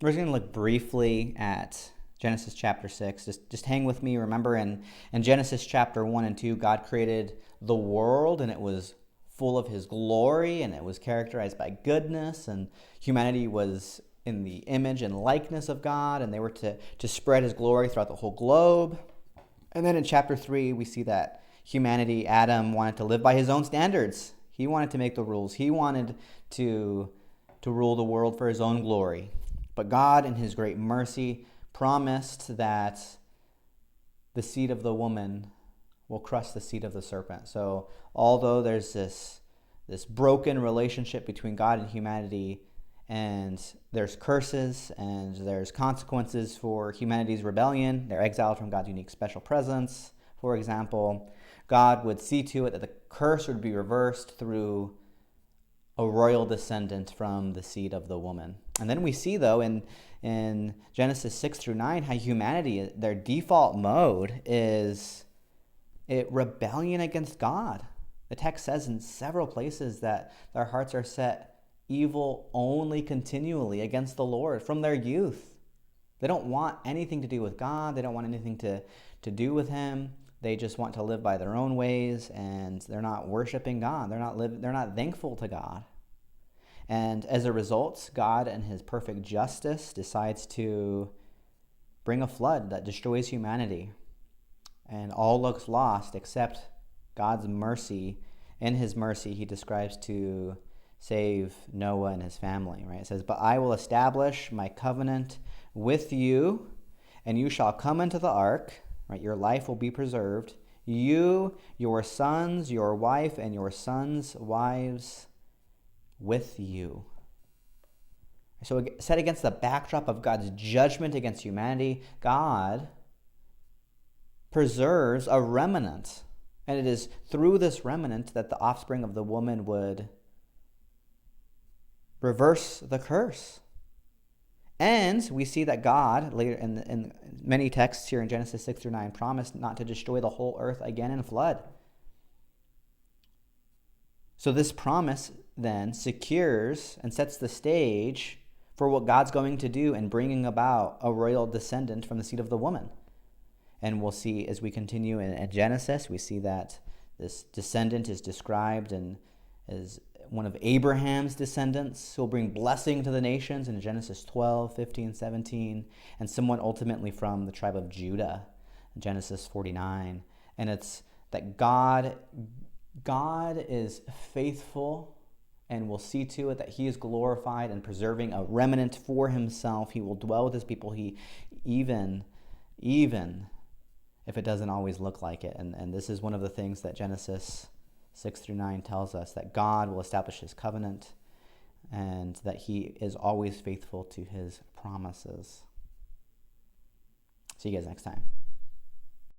We're just going to look briefly at Genesis chapter 6. Just hang with me. Remember, in Genesis chapter 1 and 2, God created the world, and it was full of his glory, and it was characterized by goodness, and humanity was in the image and likeness of God, and they were to spread his glory throughout the whole globe. And then in chapter 3, we see that humanity, Adam, wanted to live by his own standards. He wanted to make the rules. He wanted to rule the world for his own glory. But God, in his great mercy, promised that the seed of the woman will crush the seed of the serpent. So although there's this broken relationship between God and humanity, and there's curses and there's consequences for humanity's rebellion, they're exiled from God's unique special presence, for example, God would see to it that the curse would be reversed through a royal descendant from the seed of the woman. And then we see, though, in Genesis 6 through 9, how humanity, their default mode is rebellion against God. The text says in several places that their hearts are set evil only continually against the Lord from their youth. They don't want anything to do with God. They don't want anything to do with him. They just want to live by their own ways, and they're not worshiping God. They're not thankful to God. And as a result, God, in his perfect justice, decides to bring a flood that destroys humanity. And all looks lost except God's mercy. In his mercy, he describes to save Noah and his family, right? It says, "But I will establish my covenant with you, and you shall come into the ark," right? Your life will be preserved. You, your sons, your wife, and your sons' wives with you. So set against the backdrop of God's judgment against humanity, God preserves a remnant. And it is through this remnant that the offspring of the woman would reverse the curse. And we see that God, later in many texts here in Genesis 6 through 9, promised not to destroy the whole earth again in a flood. So this promise then secures and sets the stage for what God's going to do in bringing about a royal descendant from the seed of the woman. And we'll see as we continue in Genesis, we see that this descendant is described as one of Abraham's descendants who will bring blessing to the nations in Genesis 12, 15, 17, and someone ultimately from the tribe of Judah in Genesis 49. And it's that God is faithful and will see to it that he is glorified and preserving a remnant for himself. He will dwell with his people. He even if it doesn't always look like it. And this is one of the things that Genesis 6 through 9 tells us, that God will establish his covenant and that he is always faithful to his promises. See you guys next time.